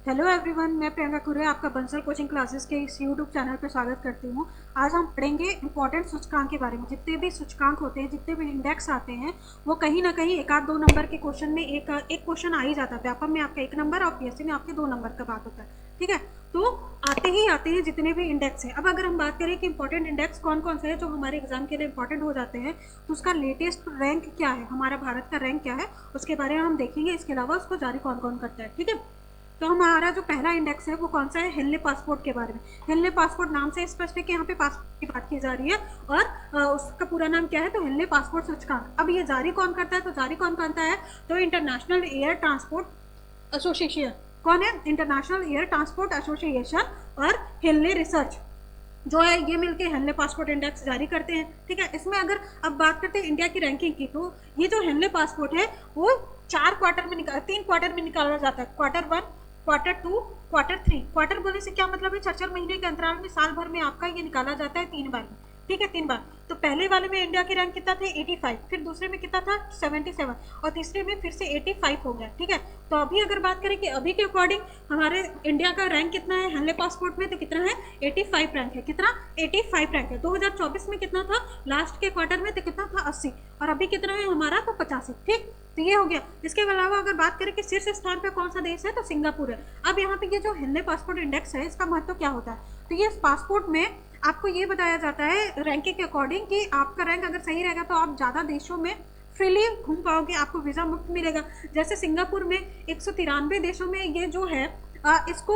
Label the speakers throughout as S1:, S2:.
S1: Hello everyone, मैं प्रियंका कुरे आपका Bansal coaching classes के इस यूट्यूब चैनल पर स्वागत करती हूँ। आज हम पढ़ेंगे इंपॉर्टेंट सूचकांक के बारे में। जितने भी सूचकांक होते हैं, जितने भी इंडेक्स आते हैं, वो कहीं ना कहीं एक आध दो नंबर के क्वेश्चन में एक क्वेश्चन आ ही जाता है। व्यापम में आपका 1 नंबर और पीएससी में आपके 2 नंबर का बात होता है। ठीक है, तो आते ही आते हैं जितने भी इंडेक्स हैं। अब अगर हम बात करें कि इंपॉर्टेंट इंडेक्स कौन कौन से हैं जो हमारे एग्जाम के लिए इंपॉर्टेंट हो जाते हैं, तो उसका लेटेस्ट रैंक क्या है, हमारा भारत का रैंक क्या है, उसके बारे में हम देखेंगे। इसके अलावा उसको जारी कौन कौन करता है। ठीक है, तो हमारा जो पहला इंडेक्स है वो कौन सा है, हेनले पासपोर्ट के बारे में। हेनले पासपोर्ट नाम से स्पष्ट है कि यहाँ पे पासपोर्ट की बात की जा रही है और उसका पूरा नाम क्या है, तो हेनले पासपोर्ट सूचकांक। अब ये जारी कौन करता है, तो जारी कौन करता है, तो इंटरनेशनल एयर ट्रांसपोर्ट एसोसिएशन। कौन है, इंटरनेशनल एयर ट्रांसपोर्ट एसोसिएशन और हेनले रिसर्च जो है, ये मिलके हेनले पासपोर्ट इंडेक्स जारी करते हैं। ठीक है, इसमें अगर अब बात करते हैं इंडिया की रैंकिंग की, तो ये जो हेनले पासपोर्ट है वो 3 क्वार्टर में निकाला जाता है। Q1, Q2, Q3। क्वार्टर बोलने से क्या मतलब है, 4 महीने के अंतराल में साल भर में आपका ये निकाला जाता है 3 बार में। ठीक है, 3 बार। तो पहले वाले में इंडिया की रैंक कितना था, 85, फिर दूसरे में कितना था 77 और तीसरे में फिर से 85 हो गया। ठीक है, तो अभी अगर बात करें कि अभी के अकॉर्डिंग हमारे इंडिया का रैंक कितना है हेनले पासपोर्ट में, तो कितना है, 85 रैंक है। कितना, 85 रैंक है। 2024 में कितना था, लास्ट के क्वार्टर में तो कितना था, 80, और अभी कितना है हमारा, तो 85। ठीक, तो ये हो गया। इसके अलावा अगर बात करें कि शीर्ष स्थान पे कौन सा देश है, तो सिंगापुर है। अब यहाँ पे ये जो हेनले पासपोर्ट इंडेक्स है, इसका महत्व क्या होता है, तो ये पासपोर्ट में आपको ये बताया जाता है रैंकिंग के अकॉर्डिंग कि आपका रैंक अगर सही रहेगा तो आप ज़्यादा देशों में फ्रीली घूम पाओगे, आपको वीज़ा मुफ्त मिलेगा। जैसे सिंगापुर में 193 देशों में ये जो है इसको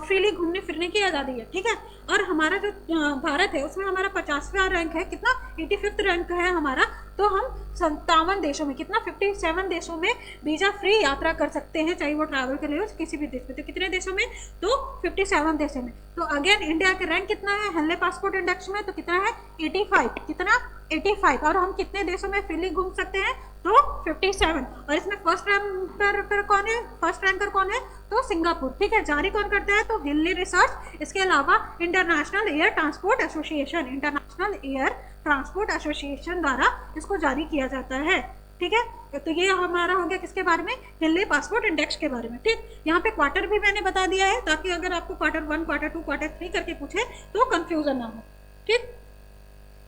S1: फ्रीली घूमने फिरने की आज़ादी है। ठीक है, और हमारा जो भारत है उसमें हमारा 50वां रैंक है। कितना, 85th रैंक है हमारा। तो हम 57 देशों में, कितना, 57 देशों में वीज़ा फ्री यात्रा कर सकते हैं, चाहे वो ट्रैवल के लिए हो किसी भी देश में। तो कितने देशों में, तो 57 देशों में। तो अगेन इंडिया का रैंक कितना है हेनले पासपोर्ट इंडेक्स में, तो कितना है, 85। कितना, 85। और हम कितने देशों में फ्रीली घूम सकते हैं, तो 57। और इसमें फर्स्ट रैंकर कौन है, फर्स्ट रैंकर कौन है, तो सिंगापुर। ठीक है, जारी कौन करता है, तो हेनले रिसर्च। इसके अलावा International Air Transport Association, International Air Transport Association द्वारा इसको जारी किया जाता है। ठीक है, तो ये हमारा हो गया किसके बारे में, हेनले पासपोर्ट इंडेक्स के बारे में। ठीक, यहाँ पे क्वार्टर भी मैंने बता दिया है ताकि अगर आपको Q1, Q2, Q3 करके पूछे तो कंफ्यूजन ना हो। ठीक,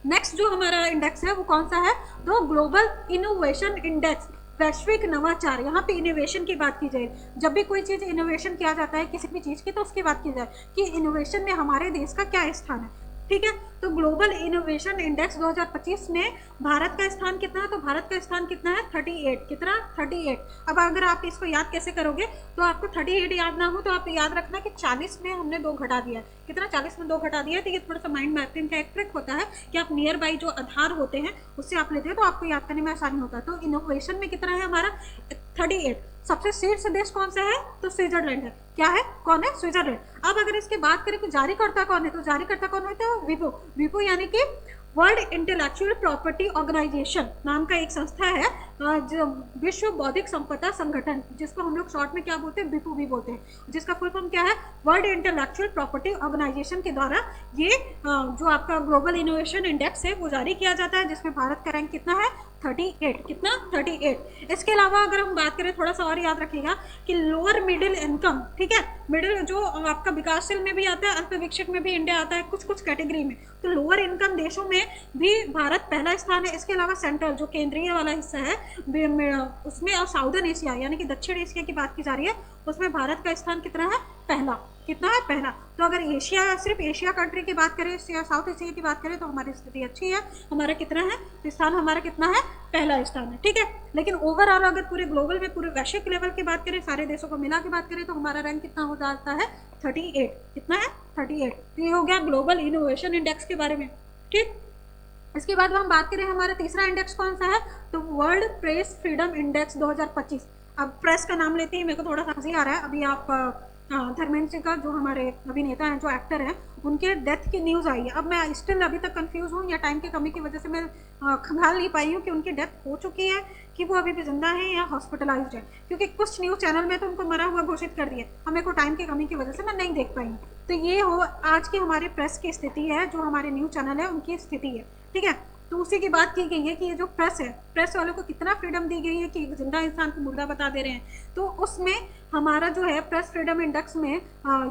S1: नेक्स्ट जो हमारा इंडेक्स है वो कौन सा है, तो ग्लोबल इनोवेशन इंडेक्स, वैश्विक नवाचार। यहाँ पे इनोवेशन की बात की जाए, जब भी कोई चीज़ इनोवेशन किया जाता है किसी भी चीज़ की, तो उसकी बात की जाए कि इनोवेशन में हमारे देश का क्या स्थान है। ठीक है, तो ग्लोबल इनोवेशन इंडेक्स 2025 में भारत का स्थान कितना है, तो भारत का स्थान कितना है, 38। कितना, 38। अब अगर आप इसको याद कैसे करोगे, तो आपको 38 याद ना हो तो आप याद रखना कि 40 में हमने 2 घटा दिया है। कितना, 40 में 2 घटा दिया है। तो ये थोड़ा सा माइंड मैपिंग का एक ट्रिक होता है कि आप नियर बाई जो आधार होते हैं उससे आप लेते हैं, तो आपको याद करने में आसानी होता है। तो इनोवेशन में कितना है हमारा, 38। सबसे शीर्ष देश कौन सा है, तो स्विट्जरलैंड है। क्या है, कौन है, स्विट्जरलैंड। अब अगर इसकी बात करें कि जारीकर्ता कौन है, तो जारीकर्ता कौन है, तो विपो। विपो यानी कि वर्ल्ड इंटेलेक्चुअल प्रॉपर्टी ऑर्गेनाइजेशन नाम का एक संस्था है, जो विश्व बौद्धिक संपदा संगठन, जिसको हम लोग शॉर्ट में क्या बोलते हैं, विपो भी बोलते हैं, जिसका फुल फॉर्म क्या है, वर्ल्ड इंटेलेक्चुअल प्रॉपर्टी ऑर्गेनाइजेशन के द्वारा ये जो आपका ग्लोबल इनोवेशन इंडेक्स है वो जारी किया जाता है, जिसमें भारत का रैंक कितना है, 38। कितना, 38। इसके अलावा अगर हम बात करें, थोड़ा सा और याद रखिएगा कि लोअर मिडिल इनकम, ठीक है, मिडिल जो आपका विकासशील में भी आता है, अल्प विकसित में भी इंडिया आता है कुछ कुछ कैटेगरी में, तो लोअर इनकम देशों में भी भारत पहला स्थान है। इसके अलावा सेंट्रल जो केंद्रीय वाला हिस्सा है उसमें, और साउदर्न एशिया यानी कि दक्षिण एशिया की बात की जा रही है, उसमें भारत का स्थान कितना है, पहला। कितना है, पहला। तो अगर एशिया, सिर्फ एशिया कंट्री की बात करें, साउथ एशिया की बात करें, तो हमारी स्थिति अच्छी है। हमारा कितना है, तो स्थान हमारा कितना है, पहला स्थान है। ठीक है, लेकिन ओवरऑल अगर पूरे ग्लोबल में, पूरे वैश्विक लेवल की बात करें, सारे देशों को मिला के बात करें, तो हमारा रैंक कितना हो जाता है, 38। कितना है, 38। तो ये हो गया ग्लोबल इनोवेशन इंडेक्स के बारे में। ठीक, इसके बाद हम बात करें हमारा तीसरा इंडेक्स कौन सा है, तो वर्ल्ड प्रेस फ्रीडम इंडेक्स 2025। अब प्रेस का नाम लेते ही मेरे को थोड़ा सा हंसी आ रहा है। अभी आप धर्मेंद्र सिंह का, जो हमारे अभिनेता हैं, जो एक्टर हैं, उनके डेथ की न्यूज़ आई है। अब मैं स्टिल अभी तक कंफ्यूज हूँ, या टाइम की कमी की वजह से मैं खंगाल नहीं पाई हूँ कि उनकी डेथ हो चुकी है, कि वो अभी भी जिंदा है या हॉस्पिटलाइज्ड है, क्योंकि कुछ न्यूज़ चैनल में तो उनको मरा हुआ घोषित कर दिया। हमें को टाइम की कमी की वजह से मैं नहीं देख पाई हूँ। तो ये हो आज की हमारी प्रेस की स्थिति है, जो हमारे न्यूज़ चैनल है उनकी स्थिति है। ठीक है, तो उसी की बात की गई है कि ये जो प्रेस है, प्रेस वालों को कितना फ्रीडम दी गई है कि एक जिंदा इंसान को मुर्दा बता दे रहे हैं। तो उसमें हमारा जो है प्रेस फ्रीडम इंडेक्स में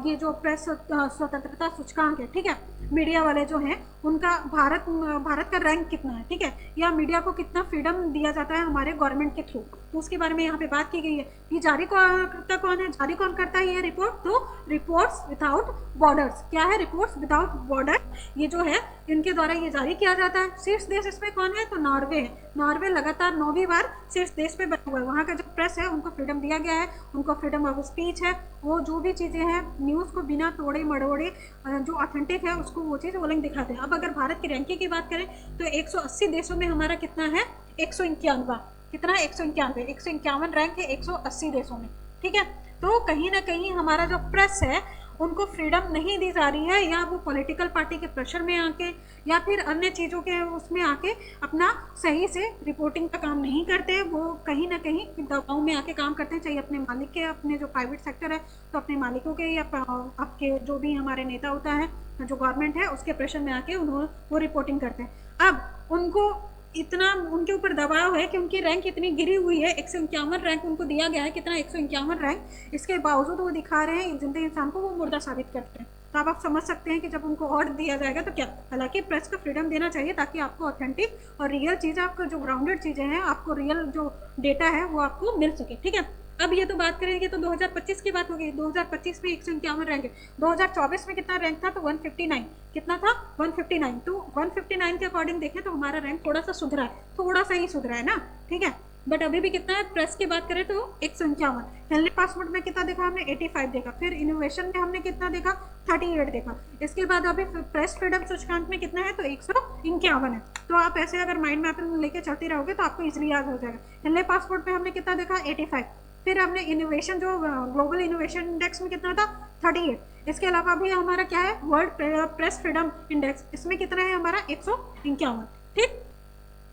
S1: ये जो प्रेस स्वतंत्रता सूचकांक है, ठीक है, मीडिया वाले जो हैं उनका भारत का रैंक कितना है, ठीक है, या मीडिया को कितना फ्रीडम दिया जाता है हमारे गवर्नमेंट के थ्रू, तो उसके बारे में यहाँ पे बात की गई है। ये जारी करता कौन है, जारी कौन करता है ये रिपोर्ट, तो रिपोर्ट्स विदाउट बॉर्डर्स। क्या है रिपोर्ट्स विदाउट बॉर्डर, ये जो है इनके द्वारा ये जारी किया जाता है। शीर्ष देश इसमें कौन है, तो नॉर्वे है। नॉर्वे लगातार 9वीं बार शीर्ष देश पे बना हुआ है। वहाँ का जो प्रेस है उनको फ्रीडम दिया गया है, उनको फ्रीडम ऑफ स्पीच है, वो जो भी चीज़ें हैं न्यूज़ को बिना तोड़े मड़ोड़े जो ऑथेंटिक है उसको वो चीज़ वो लोग दिखाते हैं। अब अगर भारत की रैंकिंग की बात करें तो 180 देशों में हमारा कितना है, 151, कितना है 151 रैंक है 180 देशों में, ठीक है। तो कहीं ना कहीं हमारा जो प्रेस है उनको फ्रीडम नहीं दी जा रही है, या वो पॉलिटिकल पार्टी के प्रेशर में आके या फिर अन्य चीज़ों के उसमें आके अपना सही से रिपोर्टिंग का काम नहीं करते, वो कहीं ना कहीं दबाव में आके काम करते हैं, चाहे अपने मालिक के, अपने जो प्राइवेट सेक्टर है तो अपने मालिकों के, या आपके जो भी हमारे नेता होता है, जो गवर्नमेंट है उसके प्रेशर में आके उन्होंने वो रिपोर्टिंग करते हैं। अब उनको इतना उनके ऊपर दबाव है कि उनकी रैंक इतनी गिरी हुई है, 151 रैंक उनको दिया गया है, कितना 151 रैंक, इसके बावजूद वो दिखा रहे हैं जिंदे इंसान को वो मुर्दा साबित करते हैं। तो अब आप समझ सकते हैं कि जब उनको और दिया जाएगा तो क्या, हालांकि प्रेस को फ्रीडम देना चाहिए ताकि आपको ऑथेंटिक और रियल चीज़, आपको जो ग्राउंडेड चीज़ें हैं, आपको रियल जो डेटा है वो आपको मिल सके, ठीक है। अब ये तो बात करेंगे तो 2025 की बात होगी, 2025 में 151 रैंक है। 2024 में कितना रैंक था, तो 159, कितना था 159। तो 159 के अकॉर्डिंग देखें तो हमारा रैंक थोड़ा सा सुधरा है, थोड़ा सा ही सुधरा है ना, ठीक है। बट अभी भी कितना है, प्रेस की बात करें तो 151। हेल्थ पासपोर्ट में कितना देखा हमने, 85 देखा। फिर इनोवेशन में हमने कितना देखा, 38 देखा। इसके बाद अभी प्रेस फ्रीडम सूचकांक में कितना है, तो 151 है। तो आप ऐसे अगर माइंड मैपिंग लेके चलते रहोगे तो आपको इजिली याद हो जाएगा। हेल्थ पासपोर्ट में हमने कितना देखा, 85। फिर हमने इनोवेशन जो ग्लोबल इनोवेशन इंडेक्स में कितना था, 38। इसके अलावा भी हमारा क्या है, वर्ल्ड प्रेस फ्रीडम इंडेक्स, इसमें कितना है हमारा, 151, ठीक।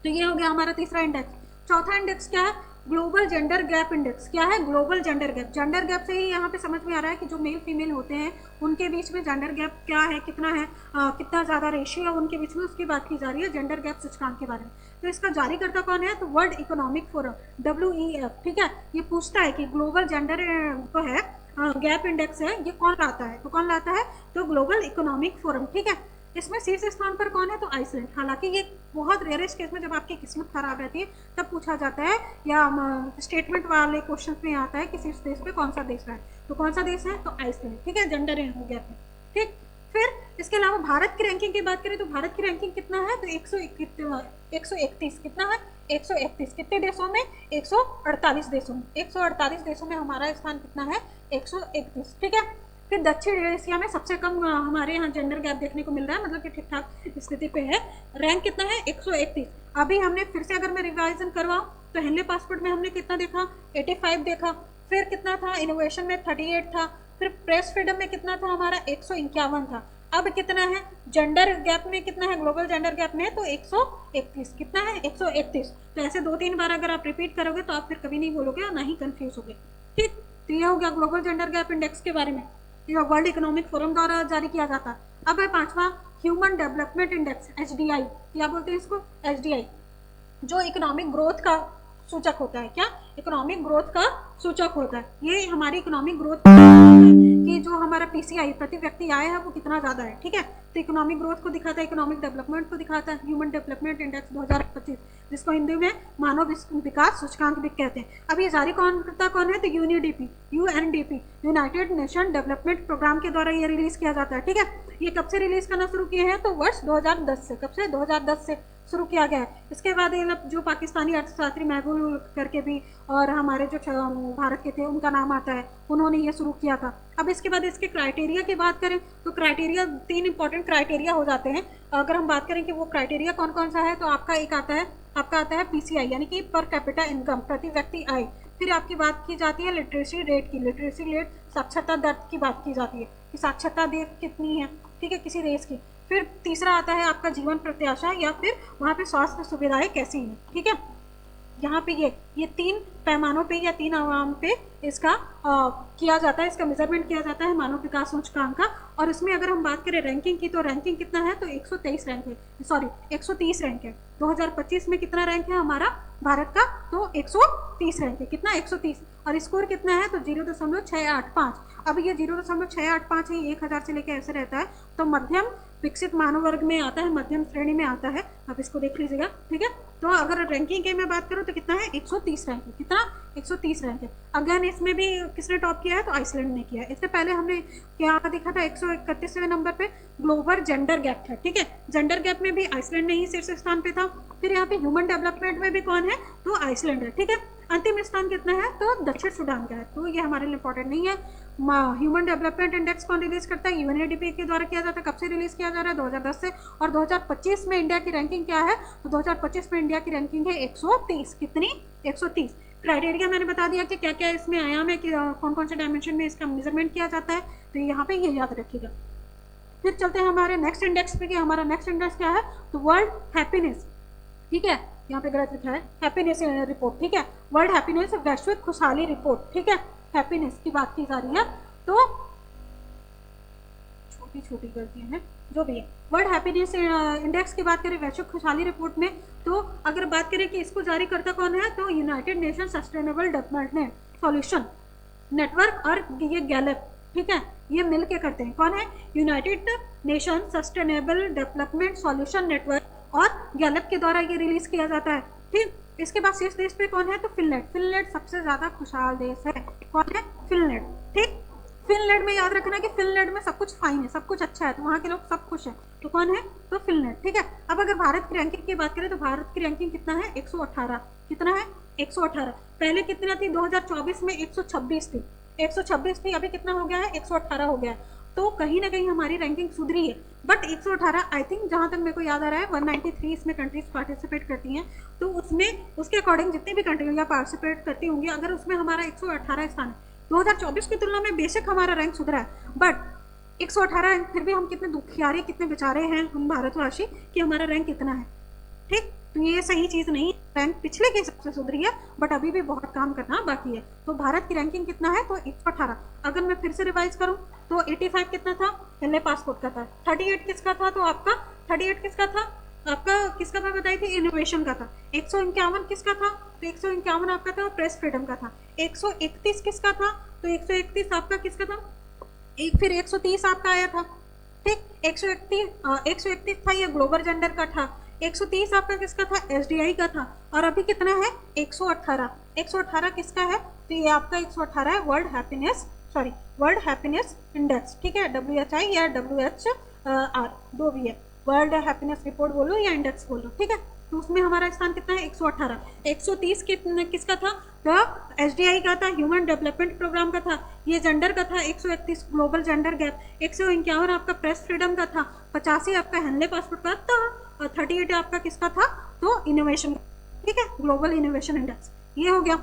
S1: तो ये हो गया हमारा तीसरा इंडेक्स। चौथा इंडेक्स क्या है, ग्लोबल जेंडर गैप इंडेक्स। क्या है, global gender gap. Gender gap से ही यहाँ पे समझ में आ रहा है कि जो मेल फीमेल होते हैं उनके बीच में जेंडर गैप क्या है, कितना है, कितना ज़्यादा रेशियो है उनके बीच में, उसकी बात की जा रही है जेंडर गैप सूचकांक के बारे में। तो इसका जारी करता कौन है, तो वर्ल्ड इकोनॉमिक फोरम, WEF, ठीक है। ये पूछता है कि ग्लोबल जेंडर जो है गैप इंडेक्स है, ये कौन लाता है, तो कौन लाता है, तो ग्लोबल इकोनॉमिक फोरम, ठीक है। इसमें शीर्ष स्थान पर कौन है, तो आइसलैंड। हालांकि ये बहुत रेयरेस्ट केस में जब आपकी किस्मत खराब रहती है तब पूछा जाता है, या स्टेटमेंट वाले क्वेश्चन में आता है कि शीर्ष देश पे कौन सा देश है, तो कौन सा देश है, तो आइसलैंड, ठीक है, जेंडर गैप में, ठीक। फिर इसके अलावा भारत की रैंकिंग की बात करें तो भारत की रैंकिंग कितना है, तो 131, कितना है, 131। कितने देशों में, 148 देशों में, 148 देशों में हमारा स्थान कितना है, 131, ठीक है। फिर दक्षिण एशिया में सबसे कम हमारे यहाँ जेंडर गैप देखने को मिल रहा है, मतलब कि ठीक ठाक स्थिति पे है। रैंक कितना है, 131। अभी हमने फिर से अगर मैं रिवाइजन करवाऊँ तो हेनले पासपोर्ट में हमने कितना देखा, 85 देखा। फिर कितना था, इनोवेशन में 38 था। फिर प्रेस फ्रीडम में कितना था हमारा, 151 था। अब कितना है, जेंडर गैप में कितना है, ग्लोबल जेंडर गैप में तो 131, कितना है, 131। तो ऐसे 2-3 बार अगर आप रिपीट करोगे तो आप फिर कभी नहीं बोलोगे और ना ही कंफ्यूज होगे, ठीक। तो ये हो गया ग्लोबल जेंडर गैप इंडेक्स के बारे में, वर्ल्ड इकोनॉमिक फोरम द्वारा जारी किया जाता है। अब है पांचवा ह्यूमन डेवलपमेंट इंडेक्स, HDI। क्या बोलते हैं इसको, HDI, जो इकोनॉमिक ग्रोथ का सूचक होता है। क्या, इकोनॉमिक ग्रोथ का सूचक होता है। ये हमारी इकोनॉमिक ग्रोथ कि जो हमारा PCI, प्रति व्यक्ति आय है, वो कितना ज़्यादा है, ठीक है। तो इकोनॉमिक ग्रोथ को दिखाता है, इकोनॉमिक डेवलपमेंट को दिखाता है। ह्यूमन डेवलपमेंट इंडेक्स 2025, जिसको हिंदी में मानव विकास सूचकांक भी कहते हैं। अब ये जारी करता कौन है, तो UNDP, united nation development programme के द्वारा ये रिलीज किया जाता है, ठीक है। ये कब से रिलीज करना शुरू किए हैं, तो वर्ष 2010 से। कब से, 2010 से शुरू किया गया है। इसके बाद जो पाकिस्तानी अर्थशास्त्री महबूब करके भी और हमारे जो भारत के थे उनका नाम आता है, उन्होंने ये शुरू किया था। अब इसके बाद इसके क्राइटेरिया की बात करें तो क्राइटेरिया 3 इंपॉर्टेंट क्राइटेरिया हो जाते हैं। अगर हम बात करें कि वो क्राइटेरिया कौन कौन सा है, तो आपका एक आता है PCI, यानी कि पर कैपिटा इनकम, प्रति व्यक्ति आय। फिर आपकी बात की जाती है लिटरेसी रेट की, लिटरेसी रेट साक्षरता दर की बात की जाती है कि साक्षरता दर कितनी है, ठीक है, किसी देश की। फिर तीसरा आता है आपका जीवन प्रत्याशा, या फिर वहाँ पे स्वास्थ्य सुविधाएं कैसी हैं, ठीक है। यहाँ पे ये 3 पैमानों पे या 3 आयाम पे इसका किया जाता है, इसका मेजरमेंट किया जाता है मानव विकास सूचकांक का। और इसमें अगर हम बात करें रैंकिंग की, तो रैंकिंग कितना है, तो 123 रैंक है, सॉरी 130 रैंक है। 2025 में कितना रैंक है हमारा भारत का, तो 130 रैंक है, कितना, 130। और स्कोर कितना है तो 0.685। अब ये 0.685 ही 1000 से लेकर ऐसे रहता है, तो मध्यम विकसित मानव वर्ग में आता है, मध्यम श्रेणी में आता है। अब इसको देख लीजिएगा, ठीक है। तो अगर रैंकिंग की मैं बात करूँ तो कितना है 130 रैंक है, कितना 130 रैंक है। अगेन इसमें भी किसने टॉप किया है तो आइसलैंड ने किया है। इससे पहले हमने क्या देखा था 131वें नंबर पे ग्लोबल जेंडर गैप था, ठीक है। जेंडर गैप में भी आइसलैंड ने ही शीर्ष स्थान पे था। फिर यहाँ पे ह्यूमन डेवलपमेंट में भी कौन है तो आइसलैंड है, ठीक है। अंतिम स्थान कितना है तो दक्षिण सूडान का है, तो ये हमारे लिए इंपॉर्टेंट नहीं है। ह्यूमन डेवलपमेंट इंडेक्स कौन रिलीज करता है, यूएनडीपी के द्वारा किया जाता है। कब से रिलीज किया जा रहा है 2010 से। और 2025 में इंडिया की रैंकिंग क्या है तो 2025 में इंडिया की रैंकिंग है 130, कितनी 130। क्राइटेरिया मैंने बता दिया कि क्या क्या इसमें आयाम है कि कौन कौन से डायमेंशन में इसका मेजरमेंट किया जाता है, तो यहाँ पे ये याद रखिएगा। फिर चलते हैं हमारे नेक्स्ट इंडेक्स पे कि हमारा नेक्स्ट इंडेक्स क्या है तो वर्ल्ड हैप्पीनेस, ठीक है। यहाँ पे गलत लिखा है हैप्पीनेस रिपोर्ट, ठीक है। वर्ल्ड हैप्पीनेस वैश्विक खुशहाली रिपोर्ट, ठीक है। हैप्पीनेस की बात की जा रही है, तो छोटी छोटी गलतियां हैं जो भी है। वर्ल्ड हैप्पीनेस इंडेक्स की बात करें वैश्विक खुशहाली रिपोर्ट में, तो अगर बात करें कि इसको जारी करता कौन है तो United nation sustainable development solution network और ये गैलप, ठीक है, ये मिल के करते हैं। कौन है United nation sustainable development solution network और गैलप के द्वारा ये रिलीज किया जाता है, ठीक। इसके बाद शीर्ष देश पे कौन है तो फिनलैंड। फिनलैंड सबसे ज्यादा खुशहाल देश है, कौन है फिनलैंड, ठीक। फिनलैंड में याद रखना कि फिनलैंड में सब कुछ फाइन है, सब कुछ अच्छा है, तो वहाँ के लोग सब खुश हैं, तो कौन है तो फिनलैंड, ठीक है। अब अगर भारत की रैंकिंग की बात करें तो भारत की रैंकिंग कितना है 118, कितना है 118। पहले कितना थी 2024 में 126 थी, 126 थी, अभी कितना हो गया है 118 हो गया है। तो कहीं ना कहीं हमारी रैंकिंग सुधरी है, बट 118 आई थिंक जहाँ तक मेरे को याद आ रहा है 193 इसमें कंट्रीज पार्टिसिपेट करती हैं, तो उसमें उसके अकॉर्डिंग जितनी भी कंट्रियाँ पार्टिसिपेट करती होंगी, अगर उसमें हमारा 118 स्थान है 2024 की तुलना में, बेशक हमारा रैंक सुधरा है, बट 118 रैंक फिर भी हम कितने दुखियारे कितने बेचारे हैं हम भारतवासी कि हमारा रैंक कितना है, ठीक। तो ये सही चीज़ नहीं, रैंक पिछले के हिसाब से सुधरी है, बट अभी भी बहुत काम करना बाकी है। तो भारत की रैंकिंग कितना है तो 118। अगर मैं फिर से रिवाइज करूं तो 85 कितना था पहले पासपोर्ट का था, 38 किसका था तो आपका 38 किसका था आपका किसका था बताई थी इनोवेशन का था, 151 किसका था तो 151 आपका था प्रेस फ्रीडम का था, 131 किसका था तो 131 आपका किसका था, एक फिर 130 आपका आया था, ठीक। 131 था ये ग्लोबल जेंडर का था, 130 आपका किसका था एसडीआई का था, और अभी कितना है 118। 118 किसका है तो ये आपका 118 है वर्ल्ड हैप्पीनेस इंडेक्स, ठीक है। WHI या WHR दो भी है, वर्ल्ड हैप्पीनेस रिपोर्ट बोलो या इंडेक्स बोलो, ठीक है। तो उसमें हमारा स्थान कितना है 118। 130 किसका था तो एसडीआई का था, ह्यूमन डेवलपमेंट प्रोग्राम का था, ये जेंडर का था 131 ग्लोबल जेंडर गैप, 151 आपका प्रेस फ्रीडम का था, 85 आपका हेनले पासपोर्ट का था, और 38 आपका किसका था तो इनोवेशन, ठीक है, ग्लोबल इनोवेशन इंडेक्स, ये हो गया।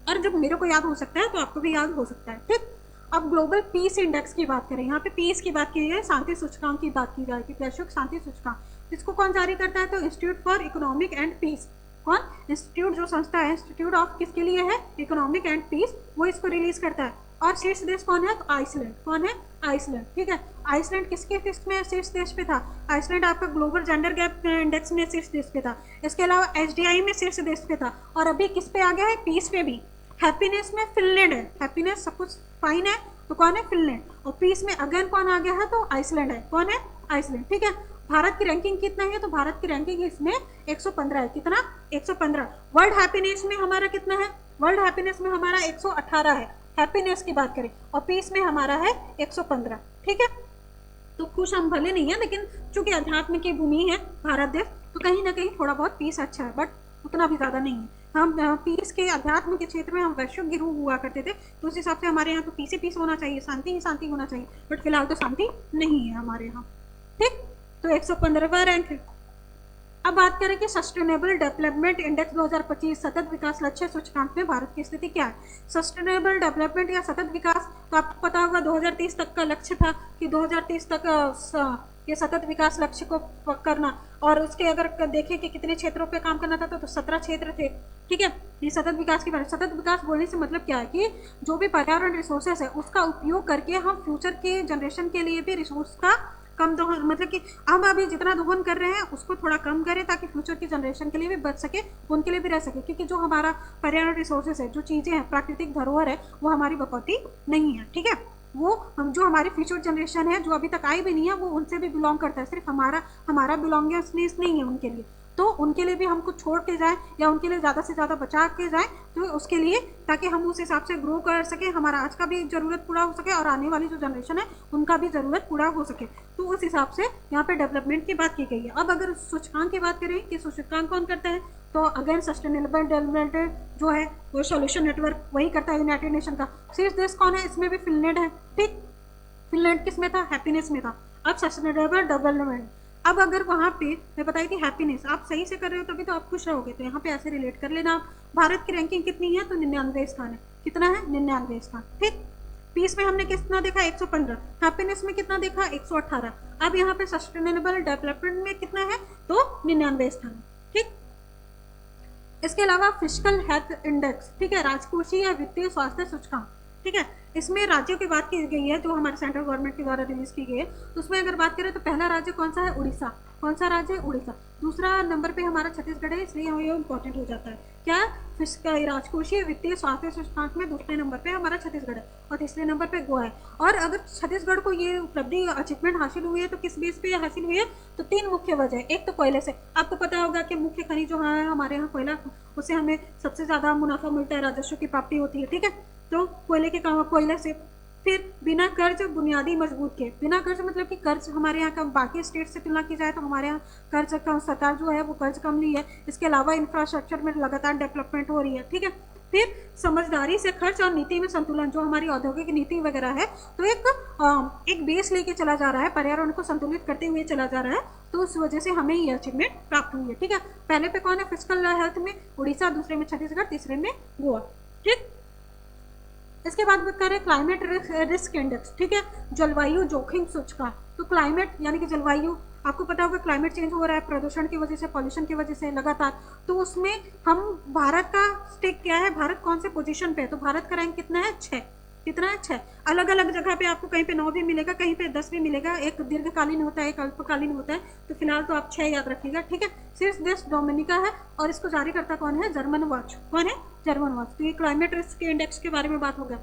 S1: और जब मेरे को याद हो सकता है तो आपको भी याद हो सकता है, ठीक। अब ग्लोबल पीस इंडेक्स की बात करें, यहाँ पे पीस की बात की जाए, शांति सूचकांक की बात की जाएगी, वैश्विक शांति सूचकांक, इसको कौन जारी करता है तो institute for economic and peace, कौन इंस्टीट्यूट जो संस्था है इंस्टीट्यूट ऑफ किसके लिए है इकोनॉमिक एंड पीस, वो इसको रिलीज करता है। और शीर्ष देश कौन है तो आइसलैंड, कौन है आइसलैंड, ठीक है। आइसलैंड किसके लिस्ट में शीर्ष देश पे था, आइसलैंड आपका ग्लोबल जेंडर गैप इंडेक्स में शीर्ष देश पे था, इसके अलावा एसडीआई में शीर्ष देश पे था, और अभी किस पे आ गया है पीस पे भी। हैप्पीनेस में फिनलैंड है, हैप्पीनेस सब कुछ फाइन है तो कौन है फिनलैंड, और पीस में अगेन कौन आ गया है तो आइसलैंड है, कौन है आइसलैंड, ठीक है। भारत की रैंकिंग कितना है तो भारत की रैंकिंग इसमें 115 है, कितना 115। वर्ल्ड हैप्पीनेस में हमारा कितना है, वर्ल्ड हैप्पीनेस में हमारा 118 है, हैप्पीनेस की बात करें, और पीस में हमारा है 115, ठीक है। तो खुश हम भले नहीं है, लेकिन चूंकि अध्यात्म की भूमि है भारत देश, तो कहीं ना कहीं थोड़ा बहुत पीस अच्छा है, बट उतना भी ज़्यादा नहीं है। हम पीस के अध्यात्म के क्षेत्र में हम वैश्विक गिरोह हुआ करते थे, तो उस हिसाब से हमारे यहाँ तो पीस ही पीस होना चाहिए, शांति ही शांति होना चाहिए, बट फिलहाल तो शांति नहीं है हमारे यहाँ, ठीक। तो 115वां रैंक है। अब बात करें कि सस्टेनेबल डेवलपमेंट इंडेक्स 2025 सतत विकास लक्ष्य सूचकांक में भारत की स्थिति क्या है। सस्टेनेबल डेवलपमेंट या सतत विकास, तो आपको पता होगा 2030 तक का लक्ष्य था कि 2030 तक ये सतत विकास लक्ष्य को करना, और उसके अगर देखें कि कितने क्षेत्रों पे काम करना था तो 17 क्षेत्र थे, ठीक है। ये सतत विकास की बात, सतत विकास बोलने से मतलब क्या है कि जो भी पर्यावरण रिसोर्सेस है उसका उपयोग करके हम फ्यूचर के जनरेशन के लिए भी रिसोर्स का कम दोहन, मतलब कि हम अभी जितना दोहन कर रहे हैं उसको थोड़ा कम करें ताकि फ्यूचर की जनरेशन के लिए भी बच सके, उनके लिए भी रह सके, क्योंकि जो हमारा पर्यावरण रिसोर्सेज है, जो चीज़ें हैं, प्राकृतिक धरोहर है, वो हमारी बकौती नहीं है, ठीक है। वो हम जो हमारी फ्यूचर जनरेशन है जो अभी तक आई भी नहीं है, वो उनसे भी बिलोंग करता है, सिर्फ हमारा बिलोंगिंगनेस नहीं है उनके लिए, तो उनके लिए भी हम कुछ छोड़ के जाएं या उनके लिए ज़्यादा से ज़्यादा बचा के जाएं, तो उसके लिए ताकि हम उस हिसाब से ग्रो कर सके, हमारा आज का भी ज़रूरत पूरा हो सके और आने वाली जो जनरेशन है उनका भी ज़रूरत पूरा हो सके, तो उस हिसाब से यहाँ पे डेवलपमेंट की बात की गई है। अब अगर सूचकांक की बात करें कि सूचकांक कौन करता है, तो अगेन सस्टेनेबल डेवलपमेंट जो है वो सॉल्यूशन नेटवर्क वही करता है, यूनाइटेड नेशन का। शीर्ष देश कौन है, इसमें भी फिनलैंड है, ठीक। फिनलैंड किस में था, हैप्पीनेस में था। अब सस्टेनेबल डेवलपमेंट, अब अगर वहाँ पे मैं बताई थी हैप्पीनेस, आप सही से कर रहे हो तभी तो आप खुश रहोगे, तो यहाँ पे ऐसे रिलेट कर लेना आप। भारत की रैंकिंग कितनी है, तो 99 स्थान है, कितना है, 99 स्थान, ठीक। पीस में हमने कितना देखा, 115, हैप्पीनेस में कितना देखा, 118। अब यहाँ पे सस्टेनेबल डेवलपमेंट में कितना है, तो 99 स्थान, ठीक। इसके अलावा फिस्कल हेल्थ इंडेक्स, ठीक है, राजकोषीय या वित्तीय स्वास्थ्य सूचकांक, ठीक है। इसमें राज्यों की बात की गई है जो हमारे सेंट्रल गवर्नमेंट के द्वारा रिलीज की गई है, तो उसमें अगर बात करें तो पहला राज्य कौन सा है, उड़ीसा, कौन सा राज्य है, उड़ीसा। दूसरा नंबर पे हमारा छत्तीसगढ़ है, इसलिए ये इंपॉर्टेंट हो जाता है, क्या, राजकोषीय वित्तीय स्वास्थ्य सूचकांक में दूसरे नंबर पे हमारा छत्तीसगढ़ है और तीसरे नंबर पे गोवा है। और अगर छत्तीसगढ़ को ये उपलब्धि अचीवमेंट हासिल हुई है तो किस बेस पे हासिल हुई है, तो 3 मुख्य वजह है। एक तो कोयले से, आपको पता होगा कि मुख्य खनिज जो है हमारे यहाँ कोयला, उससे हमें सबसे ज़्यादा मुनाफा मिलता है, राजस्व की प्राप्ति होती है, ठीक है, तो कोयले से। फिर बिना कर्ज बुनियादी मजबूत के, बिना कर्ज मतलब कि कर्ज हमारे यहाँ का बाकी स्टेट से तुलना की जाए तो हमारे यहाँ कर्ज का सरकार जो है वो कर्ज कम ली है। इसके अलावा इंफ्रास्ट्रक्चर में लगातार डेवलपमेंट हो रही है, ठीक है। फिर समझदारी से खर्च और नीति में संतुलन, जो हमारी औद्योगिक नीति वगैरह है, तो एक बेस लेके चला जा रहा है, पर्यावरण को संतुलित करते हुए चला जा रहा है, तो उस वजह से हमें ये अचीवमेंट प्राप्त हुई है, ठीक है। पहले पे कौन है, फिस्कल हेल्थ में उड़ीसा, दूसरे में छत्तीसगढ़, तीसरे में गोवा, ठीक। इसके बाद बात करें क्लाइमेट रिस्क इंडेक्स, ठीक है, जलवायु जोखिम सूचकांक। तो क्लाइमेट यानी कि जलवायु, आपको पता होगा क्लाइमेट चेंज हो रहा है प्रदूषण की वजह से, पॉल्यूशन की वजह से लगातार, तो उसमें हम भारत का स्टेक क्या है, भारत कौन से पोजीशन पे है, तो भारत का रैंक कितना है, 6, कितना है, 6। अलग अलग जगह पे आपको कहीं पे 9 भी मिलेगा, कहीं पे 10 भी मिलेगा, एक दीर्घकालीन होता है, एक अल्पकालीन होता है, तो फिलहाल तो आप 6 याद रखिएगा, ठीक है। शीर्ष देश डोमिनिका है और इसको जारी करता कौन है, जर्मन वॉच, कौन है, जर्मन वॉच। तो ये क्लाइमेट रिस्क इंडेक्स के बारे में बात हो गया,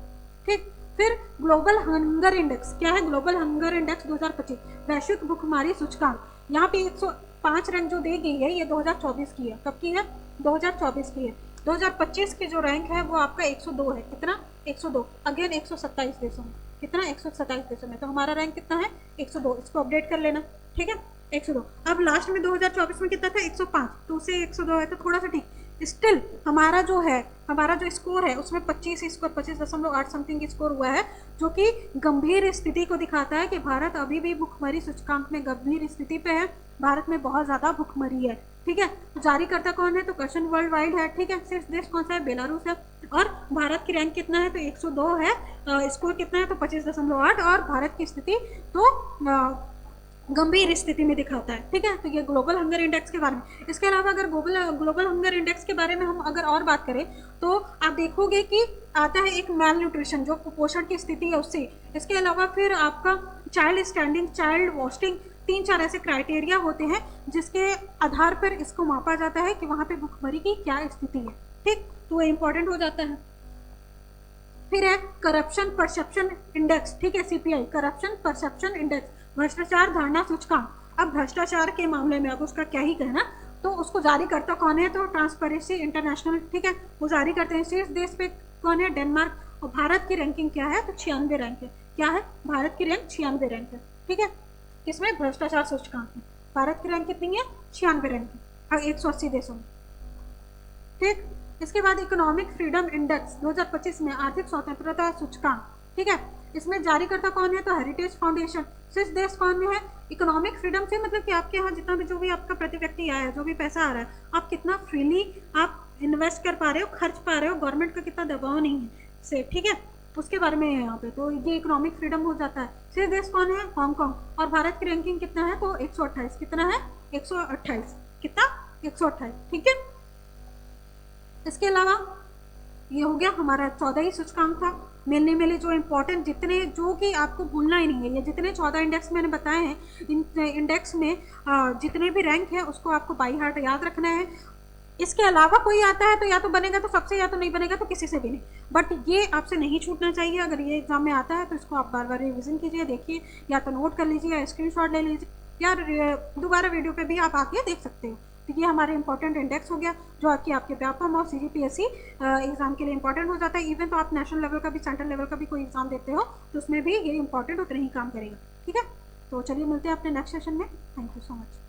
S1: ठीक। फिर ग्लोबल हंगर इंडेक्स, क्या है, ग्लोबल हंगर इंडेक्स 2025 वैश्विक भूखमरी सूचकांक। यहाँ पे 105 रैंक जो दी गई है ये 2024 की है, कब की है, 2024 की है। 2025 की जो रैंक है वो आपका 102 है, कितना, 102, अगेन 127 देशों में, कितना, 127 देशों में, तो हमारा रैंक कितना है, 102, इसको अपडेट कर लेना, ठीक है, 102। अब लास्ट में 2024 में कितना था, 105, तो उससे 102 है तो थोड़ा सा ठीक। स्टिल हमारा जो स्कोर है उसमें 25.8 समथिंग स्कोर हुआ है, जो कि गंभीर स्थिति को दिखाता है कि भारत अभी भी भुखमरी सूचकांक में गंभीर स्थिति पे है, भारत में बहुत ज़्यादा भुखमरी है, ठीक है। जारी करता कौन है, तो क्वेश्चन वर्ल्ड वाइड है, ठीक है। शीर्ष देश कौन सा है, बेलारूस है, और भारत की रैंक कितना है, तो 102 है, स्कोर कितना है, तो 25.8, और भारत की स्थिति तो गंभीर स्थिति में दिखाता है, ठीक है। तो ये ग्लोबल हंगर इंडेक्स के बारे में। इसके अलावा अगर ग्लोबल हंगर इंडेक्स के बारे में हम अगर और बात करें तो आप देखोगे कि आता है एक मेल न्यूट्रिशन, जो कुपोषण की स्थिति है उससे। इसके अलावा फिर आपका चाइल्ड स्टैंडिंग, चाइल्ड वॉस्टिंग, 3-4 ऐसे क्राइटेरिया होते हैं जिसके आधार पर इसको मापा जाता है कि वहाँ पे भुखमरी की क्या स्थिति है, ठीक। तो ये इंपॉर्टेंट हो जाता है। फिर है करप्शन परसेप्शन इंडेक्स, ठीक है, CPI, करप्शन परसेप्शन इंडेक्स, भ्रष्टाचार धारणा सूचकांक। अब भ्रष्टाचार के मामले में अब उसका क्या ही कहना, तो उसको जारी करता कौन है, तो ट्रांसपेरेंसी इंटरनेशनल, ठीक है, वो जारी करते हैं। शीर्ष देश पे कौन है, डेनमार्क, और भारत की रैंकिंग क्या है, तो 96 रैंक है, क्या है, भारत की रैंक 96 रैंक है, ठीक है। किसमें, भ्रष्टाचार सूचकांक में भारत की रैंक कितनी है, 96 रैंक है 180 देशों में, ठीक। इसके बाद इकोनॉमिक फ्रीडम इंडेक्स 2025 में आर्थिक स्वतंत्रता सूचकांक, ठीक है, इसमें जारी करता कौन है, तो हेरिटेज फाउंडेशन। शीर्ष देश कौन में है, इकोनॉमिक फ्रीडम से मतलब कि आपके यहाँ जितना भी जो भी आपका प्रति व्यक्ति आया है, जो भी पैसा आ रहा है, आप कितना फ्रीली आप इन्वेस्ट कर पा रहे हो, खर्च पा रहे हो, गवर्नमेंट का कितना दबाव नहीं है से, ठीक है, उसके बारे में है यहाँ पे, तो ये इकोनॉमिक फ्रीडम हो जाता है। शीर्ष देश कौन है, हांगकांग, और भारत की रैंकिंग कितना है, तो 128, कितना है, 128, कितना, 128, ठीक है। इसके अलावा ये हो गया हमारा 14 सूचकांक था। मिलने मिले जो इंपॉर्टेंट, जितने जो कि आपको भूलना ही नहीं है, ये जितने 14 इंडेक्स मैंने बताए हैं, इन इंडेक्स में जितने भी रैंक हैं उसको आपको बाई हार्ट याद रखना है। इसके अलावा कोई आता है तो या तो बनेगा तो सबसे, या तो नहीं बनेगा तो किसी से भी नहीं, बट ये आपसे नहीं छूटना चाहिए। अगर ये एग्जाम में आता है तो इसको आप बार बार रिविजन कीजिए, देखिए, या तो नोट कर लीजिए या स्क्रीनशॉट ले लीजिए, या दोबारा वीडियो पे भी आप आके देख सकते हो। तो ये हमारे इंपॉर्टेंट इंडेक्स हो गया जो कि आपके व्यापम और CGPSC एग्जाम के लिए इंपॉर्टेंट हो जाता है। इवन तो आप नेशनल लेवल का भी, सेंट्रल लेवल का भी कोई एग्जाम देते हो तो उसमें भी ये इंपॉर्टेंट उतने ही काम करेगा। ठीक है, तो चलिए मिलते हैं अपने नेक्स्ट सेशन में। Thank you so much.